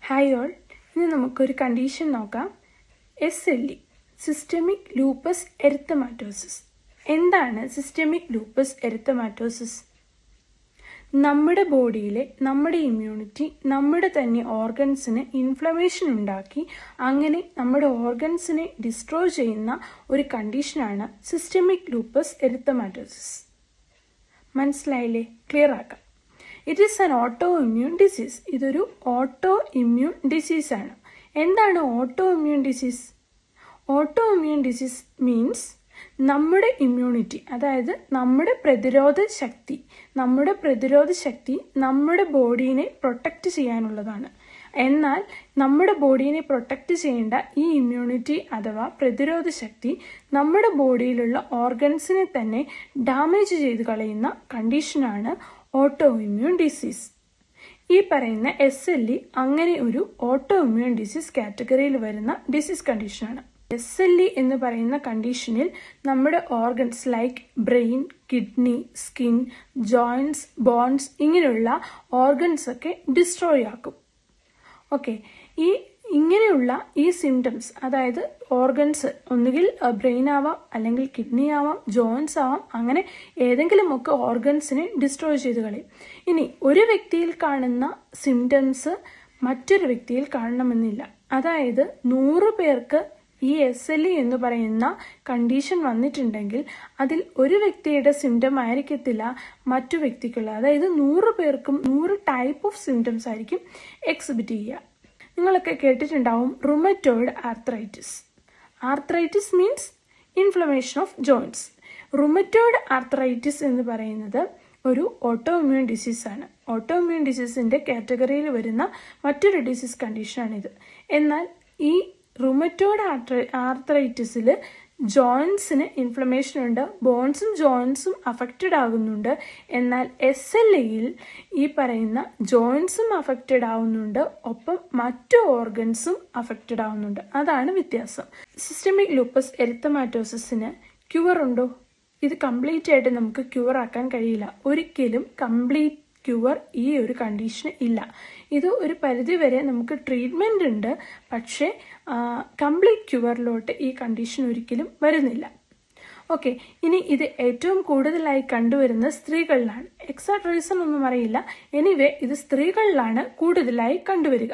Hi all, ഇനി നമുക്കൊരു condition നോക്കാം. SLE systemic lupus എറിത്തമാറ്റോസിസ്. എന്താണ് സിസ്റ്റമിക് ലൂപ്പസ് എറിത്തമാറ്റോസിസ്? നമ്മുടെ ബോഡിയിലെ നമ്മുടെ ഇമ്മ്യൂണിറ്റി നമ്മുടെ തന്നെ ഓർഗൻസിന് ഇൻഫ്ലമേഷൻ ഉണ്ടാക്കി അങ്ങനെ നമ്മുടെ ഓർഗൻസിനെ ഡിസ്ട്രോയ് ചെയ്യുന്ന ഒരു കണ്ടീഷനാണ് സിസ്റ്റമിക് ലൂപ്പസ് എറിത്തമാറ്റോസിസ്. മനസ്സിലായില്ലേ? ക്ലിയർ ആക്കാം. It is an auto immune disease. ഇതൊരു ഓട്ടോ ഇമ്മ്യൂൺ ഡിസീസാണ്. എന്താണ് auto immune disease? Auto immune disease means നമ്മുടെ ഇമ്മ്യൂണിറ്റി, അതായത് നമ്മുടെ പ്രതിരോധ ശക്തി നമ്മുടെ ബോഡീനെ പ്രൊട്ടക്റ്റ് ചെയ്യാനുള്ളതാണ്. എന്നാൽ നമ്മുടെ ബോഡീനെ പ്രൊട്ടക്റ്റ് ചെയ്യേണ്ട ഈ ഇമ്മ്യൂണിറ്റി അഥവാ പ്രതിരോധ ശക്തി നമ്മുടെ ബോഡിയിലുള്ള ഓർഗൻസിനെ തന്നെ ഡാമേജ് ചെയ്ത് കളയുന്ന കണ്ടീഷനാണ് ഓട്ടോ ഇമ്മ്യൂൺ ഡിസീസ്. ഈ പറയുന്ന SLE അങ്ങനെ ഒരു ഓട്ടോ ഇമ്മ്യൂൺ ഡിസീസ് കാറ്റഗറിയിൽ വരുന്ന ഡിസീസ് കണ്ടീഷനാണ്. SLE എന്ന് പറയുന്ന കണ്ടീഷനിൽ നമ്മുടെ organs like brain, kidney, skin, joints, bones ഇങ്ങനെയുള്ള ഓർഗൻസ് ഒക്കെ ഡിസ്ട്രോയ് ആക്കും. ഓക്കെ, ഇങ്ങനെയുള്ള ഈ സിംറ്റംസ്, അതായത് ഓർഗൻസ് ഒന്നുകിൽ ബ്രെയിൻ ആവാം, അല്ലെങ്കിൽ കിഡ്നി ആവാം, ജോയിൻറ്റ്സ് ആവാം, അങ്ങനെ ഏതെങ്കിലുമൊക്കെ ഓർഗൻസിനെ ഡിസ്ട്രോയ് ചെയ്ത് കളയും. ഇനി ഒരു വ്യക്തിയിൽ കാണുന്ന സിംറ്റംസ് മറ്റൊരു വ്യക്തിയിൽ കാണണമെന്നില്ല. അതായത് 100 പേർക്ക് ഈ SLE എന്ന് പറയുന്ന കണ്ടീഷൻ വന്നിട്ടുണ്ടെങ്കിൽ അതിൽ ഒരു വ്യക്തിയുടെ സിംറ്റം ആയിരിക്കത്തില്ല മറ്റു വ്യക്തിക്കുള്ള. അതായത് 100 പേർക്കും 100 ടൈപ്പ് ഓഫ് സിംറ്റംസ് ആയിരിക്കും എക്സിബിറ്റ് ചെയ്യുക. നിങ്ങളൊക്കെ കേട്ടിട്ടുണ്ടാവും rheumatoid arthritis. Arthritis means inflammation of joints. Rheumatoid arthritis എന്ന് പറയുന്നത് ഒരു ഓട്ടോ ഇമ്മ്യൂൺ ഡിസീസാണ്. ഓട്ടോ ഇമ്മ്യൂൺ ഡിസീസിന്റെ കാറ്റഗറിയിൽ വരുന്ന മറ്റൊരു ഡിസീസ് കണ്ടീഷനാണിത്. എന്നാൽ ഈ റുമറ്റോയിഡ് ആർത്രൈറ്റിസിൽ ജോയിൻസിന് ഇൻഫ്ലമേഷൻ ഉണ്ട്, ബോൺസും ജോയിൻസും അഫക്റ്റഡ് ആകുന്നുണ്ട്. എന്നാൽ SLEയിൽ ഈ പറയുന്ന ജോയിൻസും അഫക്റ്റഡ് ആവുന്നുണ്ട്, ഒപ്പം മറ്റു ഓർഗൻസും അഫക്റ്റഡ് ആവുന്നുണ്ട്. അതാണ് വ്യത്യാസം. സിസ്റ്റമിക് ലൂപ്പസ് എറിത്തമാറ്റോസിന് ക്യൂർ ഉണ്ടോ? ഇത് കംപ്ലീറ്റ് ആയിട്ട് നമുക്ക് ക്യൂർ ആക്കാൻ കഴിയില്ല. ഒരിക്കലും കംപ്ലീറ്റ് ക്യൂർ ഈ ഒരു കണ്ടീഷന് ഇല്ല. ഇത് ഒരു പരിധിവരെ നമുക്ക് ട്രീറ്റ്മെന്റ് ഉണ്ട്, പക്ഷേ കംപ്ലീറ്റ് ക്യൂറിലോട്ട് ഈ കണ്ടീഷൻ ഒരിക്കലും വരുന്നില്ല. ഓക്കെ, ഇനി ഇത് ഏറ്റവും കൂടുതലായി കണ്ടുവരുന്ന സ്ത്രീകളിലാണ്. എക്സാക്ട് റീസൺ ഒന്നും അറിയില്ല. എനിവേ ഇത് സ്ത്രീകളിലാണ് കൂടുതലായി കണ്ടുവരിക.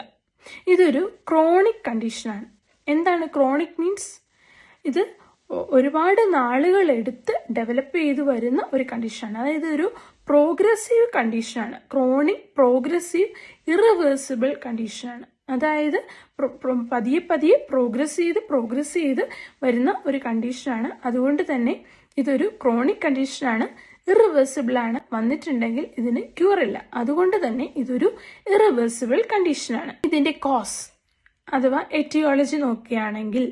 ഇതൊരു ക്രോണിക് കണ്ടീഷനാണ്. എന്താണ് ക്രോണിക് മീൻസ്? ഇത് ഒരുപാട് നാളുകൾ എടുത്ത് ഡെവലപ്പ് ചെയ്തു വരുന്ന ഒരു കണ്ടീഷനാണ്. അതായത് ഒരു പ്രോഗ്രസീവ് കണ്ടീഷനാണ്. ക്രോണിക് പ്രോഗ്രസീവ് ഇറിവേഴ്സിബിൾ കണ്ടീഷനാണ്. അതായത് പതിയെ പ്രോഗ്രസ് ചെയ്ത് വരുന്ന ഒരു കണ്ടീഷനാണ്. അതുകൊണ്ട് തന്നെ ഇതൊരു ക്രോണിക് കണ്ടീഷനാണ്, ഇറിവേഴ്സിബിൾ ആണ്. വന്നിട്ടുണ്ടെങ്കിൽ ഇതിന് ക്യൂർ ഇല്ല. അതുകൊണ്ട് തന്നെ ഇതൊരു ഇറിവേഴ്സിബിൾ കണ്ടീഷനാണ്. ഇതിന്റെ കോസ് അഥവാ എറ്റിയോളജി നോക്കുകയാണെങ്കിൽ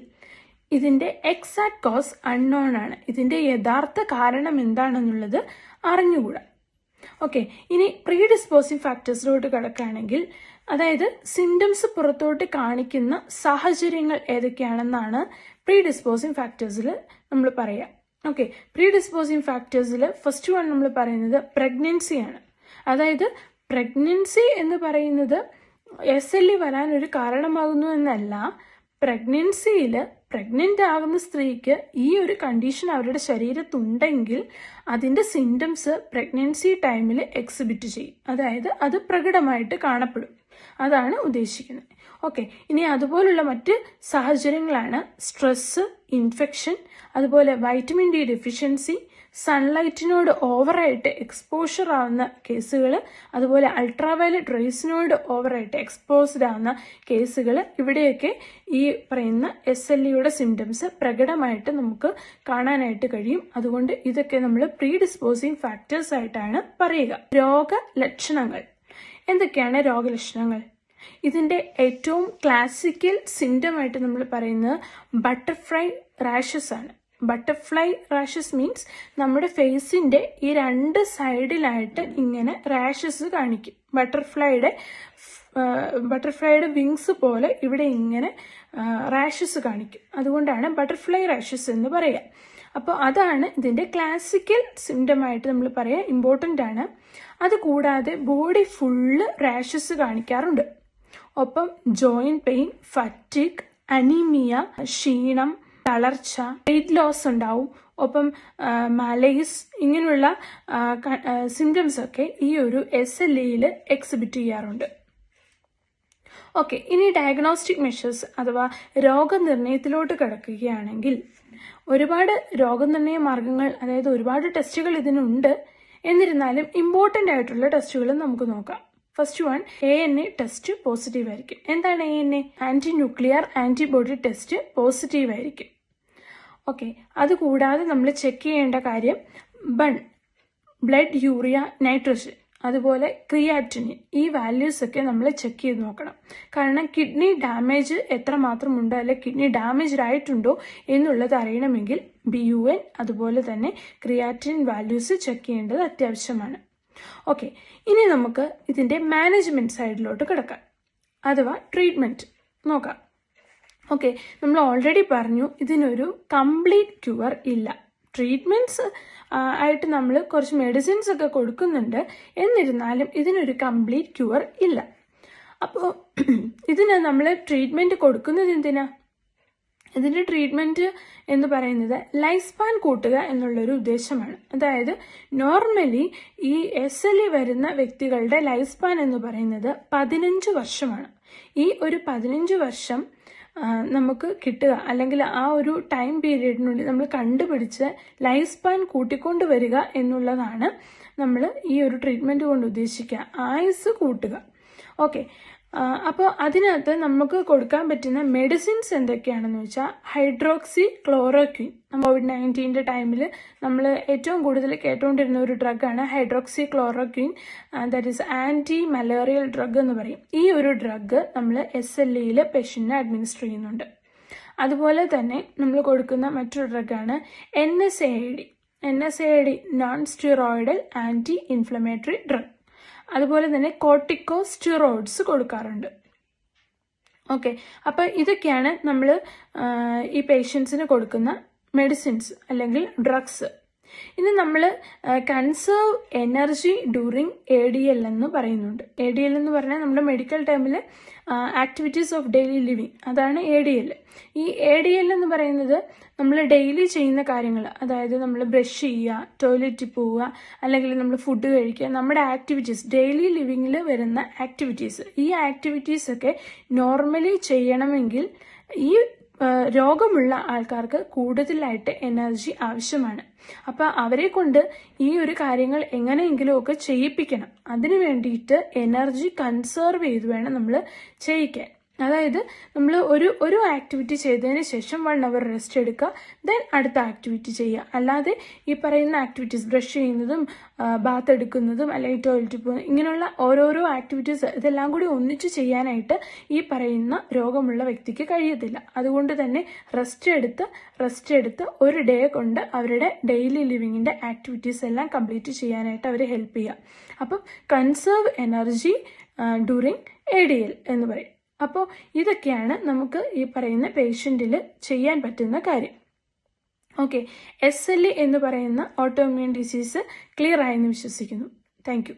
ഇതിന്റെ എക്സാക്ട് കോസ് അൺനോൺ ആണ്. ഇതിന്റെ യഥാർത്ഥ കാരണം എന്താണെന്നുള്ളത് അറിഞ്ഞുകൂടാ. ഓക്കെ, ഇനി പ്രീഡിസ്പോസിംഗ് ഫാക്ടേഴ്സിലോട്ട് കിടക്കുകയാണെങ്കിൽ, അതായത് സിംറ്റംസ് പുറത്തോട്ട് കാണിക്കുന്ന സാഹചര്യങ്ങൾ ഏതൊക്കെയാണെന്നാണ് പ്രീഡിസ്പോസിംഗ് ഫാക്ടേഴ്സിൽ നമ്മൾ പറയാം. ഓക്കെ, പ്രീഡിസ്പോസിംഗ് ഫാക്ടേഴ്സിൽ ഫസ്റ്റ് വൺ നമ്മൾ പറയുന്നത് പ്രഗ്നൻസിയാണ്. അതായത് പ്രഗ്നൻസി എന്ന് പറയുന്നത് SLE വരാൻ ഒരു കാരണമാകുന്നു എന്നല്ല. പ്രഗ്നൻസിയിൽ പ്രഗ്നന്റ് ആകുന്ന സ്ത്രീക്ക് ഈ ഒരു കണ്ടീഷൻ അവരുടെ ശരീരത്തുണ്ടെങ്കിൽ അതിന്റെ സിംറ്റംസ് പ്രഗ്നൻസി ടൈമിൽ എക്സിബിറ്റ് ചെയ്യും. അതായത് അത് പ്രകടമായിട്ട് കാണപ്പെടും. അതാണ് ഉദ്ദേശിക്കുന്നത്. ഓക്കെ, ഇനി അതുപോലുള്ള മറ്റ് സാഹചര്യങ്ങളാണ് സ്ട്രെസ്, ഇൻഫെക്ഷൻ, അതുപോലെ വൈറ്റമിൻ ഡി ഡെഫിഷ്യൻസി, സൺലൈറ്റിനോട് ഓവറായിട്ട് എക്സ്പോഷർ ആവുന്ന കേസുകൾ, അതുപോലെ അൾട്രാവയലറ്റ് റേസിനോട് ഓവറായിട്ട് എക്സ്പോസ്ഡ് ആവുന്ന കേസുകൾ. ഇവിടെയൊക്കെ ഈ പറയുന്ന SLEയുടെ സിംറ്റംസ് പ്രകടമായിട്ട് നമുക്ക് കാണാനായിട്ട് കഴിയും. അതുകൊണ്ട് ഇതൊക്കെ നമ്മൾ പ്രീഡിസ്പോസിംഗ് ഫാക്ടേഴ്സ് ആയിട്ടാണ് പറയുക. രോഗലക്ഷണങ്ങൾ എന്തൊക്കെയാണ്? രോഗലക്ഷണങ്ങൾ ഇതിന്റെ ഏറ്റവും ക്ലാസിക്കൽ സിംറ്റം ആയിട്ട് നമ്മൾ പറയുന്നത് ബട്ടർഫ്ലൈ റാഷസ് ആണ്. ബട്ടർഫ്ലൈ റാഷസ് മീൻസ് നമ്മുടെ ഫേസിന്റെ ഈ 2 സൈഡിലായിട്ട് ഇങ്ങനെ റാഷസ് കാണിക്കും. ബട്ടർഫ്ലൈയുടെ വിങ്സ് പോലെ ഇവിടെ ഇങ്ങനെ റാഷസ് കാണിക്കും. അതുകൊണ്ടാണ് ബട്ടർഫ്ലൈ റാഷസ് എന്ന് പറയുക. അപ്പോൾ അതാണ് ഇതിന്റെ ക്ലാസിക്കൽ സിംറ്റം ആയിട്ട് നമ്മൾ പറയാം. ഇമ്പോർട്ടൻ്റ് ആണ്. അതുകൂടാതെ ബോഡി ഫുള്ള് റാഷസ് കാണിക്കാറുണ്ട്. ഒപ്പം ജോയിന്റ് പെയിൻ, ഫറ്റിക്, അനീമിയ, ക്ഷീണം, തളർച്ച, വെയിറ്റ് ലോസ് ഉണ്ടാവും. ഒപ്പം മലേസ്, ഇങ്ങനെയുള്ള സിംറ്റംസ് ഒക്കെ ഈ ഒരു SLEയിൽ എക്സിബിറ്റ് ചെയ്യാറുണ്ട്. ഓക്കെ, ഇനി ഡയഗ്നോസ്റ്റിക് മെഷേഴ്സ് അഥവാ രോഗനിർണയത്തിലോട്ട് കിടക്കുകയാണെങ്കിൽ ഒരുപാട് രോഗനിർണയ മാർഗങ്ങൾ, അതായത് ഒരുപാട് ടെസ്റ്റുകൾ ഇതിനുണ്ട്. എന്നിരുന്നാലും ഇമ്പോർട്ടൻ്റ് ആയിട്ടുള്ള ടെസ്റ്റുകൾ നമുക്ക് നോക്കാം. First one, ANA test positive ആയിരിക്കും. എന്താണ് ANA? Anti nuclear antibody test positive ആയിരിക്കും. ഓക്കെ, അതുകൂടാതെ നമ്മൾ ചെക്ക് ചെയ്യേണ്ട കാര്യം ബ്ലഡ് യൂറിയ നൈട്രജൻ, അതുപോലെ ക്രിയാറ്റിനിൻ, ഈ വാല്യൂസ് ഒക്കെ നമ്മൾ ചെക്ക് ചെയ്ത് നോക്കണം. കാരണം കിഡ്നി ഡാമേജ് എത്രമാത്രം ഉണ്ട്, അല്ലെ കിഡ്നി ഡാമേജ്ഡ് ആയിട്ടുണ്ടോ എന്നുള്ളത് അറിയണമെങ്കിൽ BUN അതുപോലെ തന്നെ ക്രിയാറ്റിനിൻ വാല്യൂസ് ചെക്ക് ചെയ്യേണ്ടത് അത്യാവശ്യമാണ്. ഓക്കെ, ഇനി നമുക്ക് ഇതിന്റെ മാനേജ്മെന്റ് സൈഡിലോട്ട് കിടക്കാം, അഥവാ ട്രീറ്റ്മെന്റ് നോക്കാം. ഓക്കെ, നമ്മൾ ഓൾറെഡി പറഞ്ഞു ഇതിനൊരു കംപ്ലീറ്റ് ക്യൂർ ഇല്ല. ട്രീറ്റ്മെന്റ്സ് ആയിട്ട് നമ്മൾ കുറച്ച് മെഡിസിൻസ് ഒക്കെ കൊടുക്കുന്നുണ്ട്, എന്നിരുന്നാലും ഇതിനൊരു കംപ്ലീറ്റ് ക്യൂർ ഇല്ല. അപ്പോൾ ഇതിന് നമ്മൾ ട്രീറ്റ്മെന്റ് കൊടുക്കുന്നത് എന്തിനാ? ഇതിന്റെ ട്രീറ്റ്മെന്റ് എന്ന് പറയുന്നത് ലൈഫ് സ്പാൻ കൂട്ടുക എന്നുള്ളൊരു ഉദ്ദേശമാണ്. അതായത് നോർമലി ഈ SLE വരുന്ന വ്യക്തികളുടെ ലൈഫ് സ്പാൻ എന്ന് പറയുന്നത് 15 വർഷമാണ്. ഈ ഒരു 15 വർഷം നമുക്ക് കിട്ടുക, അല്ലെങ്കിൽ ആ ഒരു ടൈം പീരീഡിനുള്ളിൽ നമ്മൾ കണ്ടുപിടിച്ച് ലൈഫ് സ്പാൻ കൂട്ടിക്കൊണ്ട് വരിക എന്നുള്ളതാണ് നമ്മൾ ഈ ഒരു ട്രീറ്റ്മെന്റ് കൊണ്ട് ഉദ്ദേശിക്കുക, ആയുസ് കൂട്ടുക. ഓക്കെ, അപ്പോൾ അതിനകത്ത് നമുക്ക് കൊടുക്കാൻ പറ്റുന്ന മെഡിസിൻസ് എന്തൊക്കെയാണെന്ന് വെച്ചാൽ ഹൈഡ്രോക്സി ക്ലോറോക്വിൻ. COVID-19 ടൈമിൽ നമ്മൾ ഏറ്റവും കൂടുതൽ കേട്ടുകൊണ്ടിരുന്ന ഒരു ഡ്രഗാണ് hydroxychloroquine. That is anti malarial drug എന്ന് പറയും. ഈ ഒരു ഡ്രഗ് നമ്മൾ SLEയിൽ പേഷ്യന്റിന് അഡ്മിനിസ്റ്റർ ചെയ്യുന്നുണ്ട്. അതുപോലെ തന്നെ നമ്മൾ കൊടുക്കുന്ന മറ്റൊരു ഡ്രഗാണ് NSAID, non steroidal anti inflammatory drug. അതുപോലെ തന്നെ കോർട്ടിക്കോസ്റ്റിറോയിഡ്സ് കൊടുക്കാറുണ്ട്. ഓക്കെ, അപ്പോൾ ഇതൊക്കെയാണ് നമ്മൾ ഈ പേഷ്യൻസിന് കൊടുക്കുന്ന മെഡിസിൻസ് അല്ലെങ്കിൽ ഡ്രഗ്സ്. ഇനി നമ്മൾ കൺസേർവ് എനർജി ഡ്യൂറിങ് ADL എന്ന് പറയുന്നുണ്ട്. ADL എന്ന് പറഞ്ഞാൽ നമ്മുടെ മെഡിക്കൽ ടേമിൽ ആക്ടിവിറ്റീസ് ഓഫ് ഡെയിലി ലിവിങ്, അതാണ് ADL. ഈ ADL എന്ന് പറയുന്നത് നമ്മൾ ഡെയിലി ചെയ്യുന്ന കാര്യങ്ങൾ, അതായത് നമ്മൾ ബ്രഷ് ചെയ്യുക, ടോയ്ലറ്റിൽ പോവുക, അല്ലെങ്കിൽ നമ്മൾ ഫുഡ് കഴിക്കുക, നമ്മുടെ ആക്ടിവിറ്റീസ്, ഡെയിലി ലിവിങ്ങിൽ വരുന്ന ആക്ടിവിറ്റീസ്. ഈ ആക്ടിവിറ്റീസ് ഒക്കെ നോർമലി ചെയ്യണമെങ്കിൽ ഈ രോഗമുള്ള ആൾക്കാർക്ക് കൂടുതലായിട്ട് എനർജി ആവശ്യമാണ്. അപ്പം അവരെ കൊണ്ട് ഈ ഒരു കാര്യങ്ങൾ എങ്ങനെയെങ്കിലും ഒക്കെ ചെയ്യിപ്പിക്കണം. അതിനു വേണ്ടിയിട്ട് എനർജി കൺസേർവ് ചെയ്ത് വേണം നമ്മൾ ചെയ്യിക്കാൻ. അതായത് നമ്മൾ ഒരു ആക്ടിവിറ്റി ചെയ്തതിന് ശേഷം 1 hour റെസ്റ്റ് എടുക്കുക, ദെൻ അടുത്ത ആക്ടിവിറ്റി ചെയ്യുക. അല്ലാതെ ഈ പറയുന്ന ആക്ടിവിറ്റീസ്, ബ്രഷ് ചെയ്യുന്നതും ബാത്ത് എടുക്കുന്നതും അല്ലെങ്കിൽ ടോയ്ലറ്റിൽ പോകുന്നത്, ഇങ്ങനെയുള്ള ഓരോരോ ആക്ടിവിറ്റീസ് ഇതെല്ലാം കൂടി ഒന്നിച്ച് ചെയ്യാനായിട്ട് ഈ പറയുന്ന രോഗമുള്ള വ്യക്തിക്ക് കഴിയത്തില്ല. അതുകൊണ്ട് തന്നെ റെസ്റ്റ് എടുത്ത് ഒരു ഡേ കൊണ്ട് അവരുടെ ഡെയിലി ലിവിങ്ങിന്റെ ആക്ടിവിറ്റീസ് എല്ലാം കംപ്ലീറ്റ് ചെയ്യാനായിട്ട് അവരെ ഹെൽപ്പ് ചെയ്യുക. അപ്പം കൺസേർവ് എനർജി ഡ്യൂറിങ് ADL എന്ന് പറയും. അപ്പോൾ ഇതൊക്കെയാണ് നമുക്ക് ഈ പറയുന്ന പേഷ്യൻറ്റിൽ ചെയ്യാൻ പറ്റുന്ന കാര്യം. ഓക്കെ, SLE എന്ന് പറയുന്ന ഓട്ടോഇമ്മ്യൂൺ ഡിസീസ് ക്ലിയർ ആയെന്ന് വിശ്വസിക്കുന്നു. Thank you.